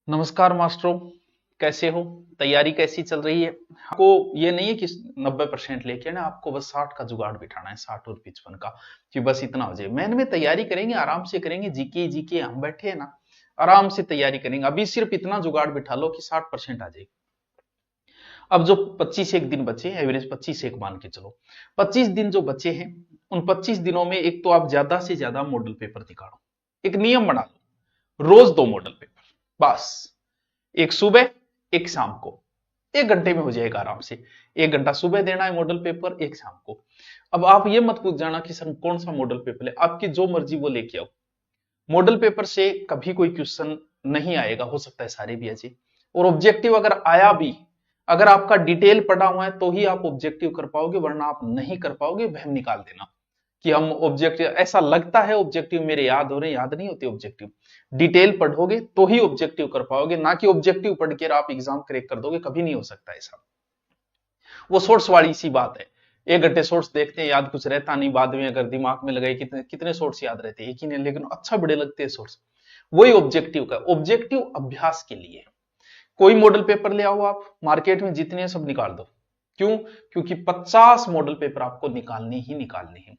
नमस्कार मास्टरों, कैसे हो? तैयारी कैसी चल रही है? आपको ये नहीं है कि 90% लेके ना, आपको बस 60 का जुगाड़ बिठाना है, 60 और 55 का, कि बस इतना हो जाए। मेन में तैयारी करेंगे, आराम से करेंगे। जीके जीके हम बैठे हैं ना, आराम से तैयारी करेंगे। अभी सिर्फ इतना जुगाड़ बिठा लो कि 60% आ जाए। अब जो 25 एक दिन बचे, एवरेज 25 एक मान के चलो, 25 दिन जो बचे हैं, उन 25 दिनों में एक तो आप ज्यादा से ज्यादा मॉडल पेपर निकालो। एक नियम बना लो, रोज 2 मॉडल पेपर, बस। एक सुबह, एक शाम को, 1 घंटे में हो जाएगा आराम से। 1 घंटा सुबह देना है मॉडल पेपर, एक शाम को। अब आप ये मत पूछ जाना कि सर कौन सा मॉडल पेपर है, आपकी जो मर्जी वो लेके आओ। मॉडल पेपर से कभी कोई क्वेश्चन नहीं आएगा, हो सकता है सारे भी ऐसे। और ऑब्जेक्टिव अगर आया भी, अगर आपका डिटेल पढ़ा हुआ है तो ही आप ऑब्जेक्टिव कर पाओगे, वरना आप नहीं कर पाओगे। वहम निकाल देना कि हम ऑब्जेक्टिव, ऐसा लगता है ऑब्जेक्टिव मेरे याद हो रहे, याद नहीं होते ऑब्जेक्टिव। डिटेल पढ़ोगे तो ही ऑब्जेक्टिव कर पाओगे, ना कि ऑब्जेक्टिव पढ़ के आप एग्जाम क्रैक कर दोगे, कभी नहीं हो सकता ऐसा। वो सोर्स वाली सी बात है। 1 घंटे सोर्स देखते हैं, याद कुछ रहता नहीं, बाद में अगर दिमाग में लगाए कितने कितने सोर्स याद रहते हैं, एक ही नहीं, लेकिन अच्छा बड़े लगते हैं सोर्स। वही ऑब्जेक्टिव का, ऑब्जेक्टिव अभ्यास के लिए। कोई मॉडल पेपर ले आओ, आप मार्केट में जितने हैं सब निकाल दो। क्यों? क्योंकि 50 मॉडल पेपर आपको निकालने ही निकालने हैं।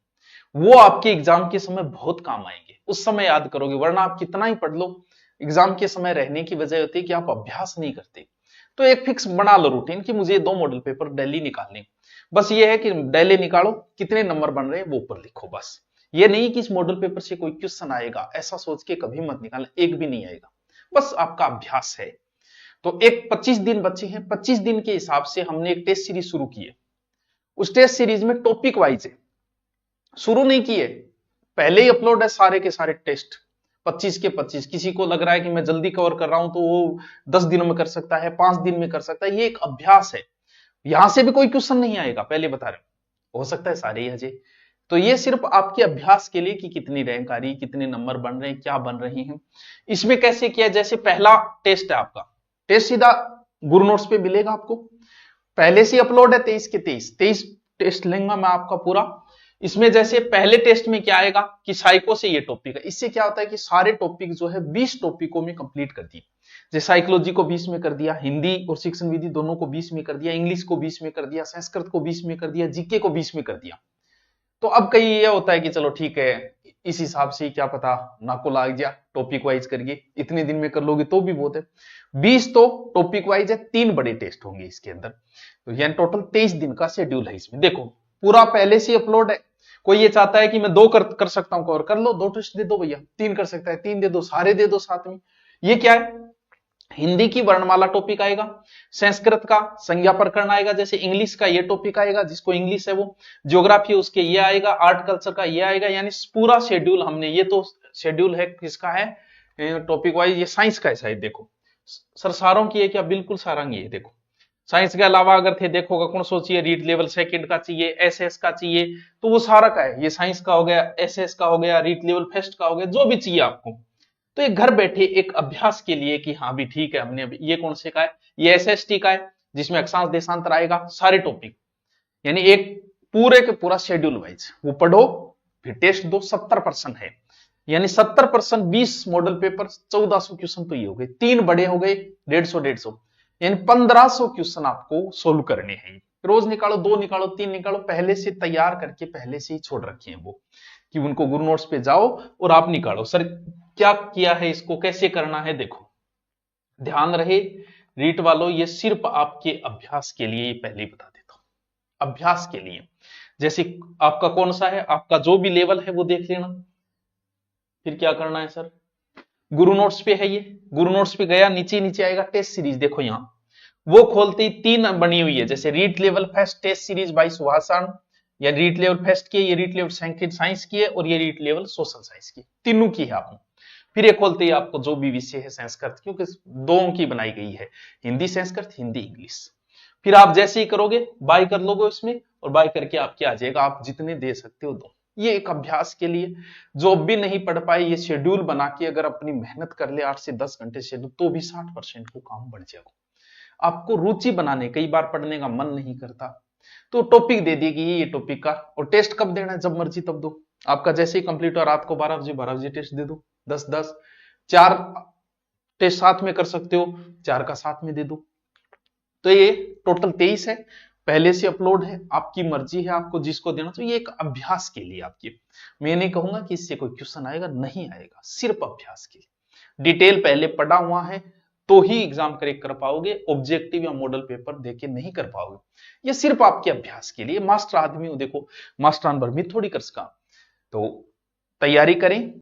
वो आपके एग्जाम के समय बहुत काम आएंगे, उस समय याद करोगे, वरना आप कितना ही पढ़ लो, एग्जाम के समय रहने की वजह होती है कि आप अभ्यास नहीं करते। तो एक फिक्स बना लो रूटीन कि मुझे 2 मॉडल पेपर डेली निकालने। बस ये है कि डेली निकालो, कितने नंबर बन रहे हैं वो ऊपर लिखो, बस। ये नहीं कि इस मॉडल पेपर से कोई क्वेश्चन आएगा, ऐसा सोच के कभी मत निकालना, एक भी नहीं आएगा। बस आपका अभ्यास है। तो एक 25 दिन बचे हैं, 25 दिन के हिसाब से हमने एक टेस्ट सीरीज शुरू की है। उस टेस्ट सीरीज में टॉपिक वाइज है, शुरू नहीं किए, पहले ही अपलोड है सारे के सारे टेस्ट, 25 के 25। किसी को लग रहा है कि मैं जल्दी कवर कर रहा हूं तो वो 10 दिनों में कर सकता है, 5 दिन में कर सकता है। ये एक अभ्यास है, यहां से भी कोई क्वेश्चन नहीं आएगा, पहले बता रहे हो सकता है सारे ही अजय। तो ये सिर्फ आपके अभ्यास के लिए कि कितनी रैंक आ रही, कितने नंबर बन रहे हैं, क्या बन रहे हैं। इसमें कैसे किया, जैसे पहला टेस्ट है आपका, टेस्ट सीधा गुरु नोट्स पे मिलेगा आपको, पहले से अपलोड है 23 के 23 टेस्ट लेंगे मैं आपका पूरा। इसमें जैसे पहले टेस्ट में क्या आएगा कि साइको से ये टॉपिक है, इससे क्या होता है कि सारे टॉपिक जो है 20 टॉपिकों में कंप्लीट कर दिए। जैसे साइकोलॉजी को 20 में कर दिया, हिंदी और शिक्षण विधि दोनों को 20 में कर दिया, इंग्लिश को 20 में कर दिया, संस्कृत को 20 में कर दिया, जीके को 20 में कर दिया। तो अब कहीं ये होता है कि चलो ठीक है, इस हिसाब से क्या पता नाको लाग जाए, टॉपिक वाइज करिए, इतने दिन में कर लोगे तो भी बहुत है। 20 तो टॉपिक वाइज है, 3 बड़े टेस्ट होंगे इसके अंदर। तो यानी टोटल 23 दिन का शेड्यूल है इसमें। देखो पूरा पहले से अपलोड है। कोई ये चाहता है कि मैं 2 कर सकता हूं कवर, कर लो, 2 टेस्ट दे दो भैया। 3 कर सकता है, 3 दे दो, सारे दे दो साथ में। ये क्या है, हिंदी की वर्णमाला टॉपिक आएगा, संस्कृत का संज्ञा प्रकरण आएगा, जैसे इंग्लिश का ये टॉपिक आएगा, जिसको इंग्लिश है वो, ज्योग्राफी उसके ये आएगा, आर्ट कल्चर का ये आएगा। यानी पूरा शेड्यूल हमने, ये तो शेड्यूल है किसका है टॉपिक वाइज, ये साइंस का है शायद। देखो सर सारों की है क्या, बिल्कुल सारंगी है। देखो साइंस के अलावा अगर थे देखोगा कौन सो चाहिए, रीड लेवल सेकंड का चाहिए, एसएस का चाहिए, तो वो सारा का है। ये साइंस का हो गया, एसएस का हो गया, रीड लेवल फर्स्ट का हो गया, जो भी चाहिए आपको। तो एक घर बैठे एक अभ्यास के लिए कि हाँ भी ठीक है, हमने अभी ये कौन से का है, ये एसएसटी का है, जिसमें अक्षांश देशांतर आएगा, सारे टॉपिक। यानी एक पूरे के पूरा शेड्यूल वाइज वो पढ़ो, फिर टेस्ट दो। 70% है, यानी 70%, 20 मॉडल पेपर, 1400 क्वेश्चन तो ये हो गए, 3 बड़े हो गए, 150 यानी 1500 क्वेश्चन आपको सोल्व करने हैं। रोज निकालो, 2 निकालो, 3 निकालो, पहले से तैयार करके पहले से ही छोड़ रखे हैं वो, कि उनको गुरु नोट्स पे जाओ और आप निकालो। सर क्या किया है, इसको कैसे करना है, देखो ध्यान रहे रीट वालों, ये सिर्फ आपके अभ्यास के लिए, ये पहले ही बता देता हूं, अभ्यास के लिए। जैसे आपका कौन सा है, आपका जो भी लेवल है वो देख लेना। फिर क्या करना है सर, गुरु नोट्स पे है, ये गुरु नोट्स पे गया, नीचे नीचे आएगा टेस्ट सीरीज, देखो यहां वो खोलते ही 3 बनी हुई है, जैसे REET level first test series by Subhashan, या रीट लेवल फर्स्ट की, ये रीट लेवल साइंस की है, और ये रीट लेवल सोशल साइंस की, तीनों की है आपने। फिर ये खोलते ही आपको जो भी विषय है संस्कृत, क्योंकि 2 की बनाई गई है, हिंदी संस्कृत, हिंदी इंग्लिश। फिर आप जैसे ही करोगे बाय कर लोगे इसमें, और बाय करके आपके आ जाएगा, आप जितने दे सकते हो दो। ये एक अभ्यास के लिए, जो भी नहीं पढ़ पाए, ये शेड्यूल बना के अगर अपनी मेहनत कर ले 8 से 10 घंटे शेड्यूल, तो भी 60% को काम बढ़ जाएगा। आपको रुचि बनाने, कई बार पढ़ने का मन नहीं करता तो टॉपिक दे देगी ये टॉपिक का, और टेस्ट कब देना है, जब मर्जी तब दो। आपका जैसे ही कंप्लीट हो रात को 12 बजे टेस्ट दे दो, 10 10 4 टेस्ट साथ में कर सकते हो, 4 का साथ में दे दो। तो ये टोटल 23 है, पहले से अपलोड है, आपकी मर्जी है आपको जिसको देना। तो ये एक अभ्यास के लिए आपकी, मैं नहीं कहूंगा कि इससे कोई क्वेश्चन आएगा, नहीं आएगा, सिर्फ अभ्यास के लिए। डिटेल पहले पढ़ा हुआ है तो ही एग्जाम करेक्ट कर पाओगे, ऑब्जेक्टिव या मॉडल पेपर देके नहीं कर पाओगे। ये सिर्फ आपके अभ्यास के लिए। मास्टर आदमी हो, देखो मास्टर भर में थोड़ी कर सका, तो तैयारी करें।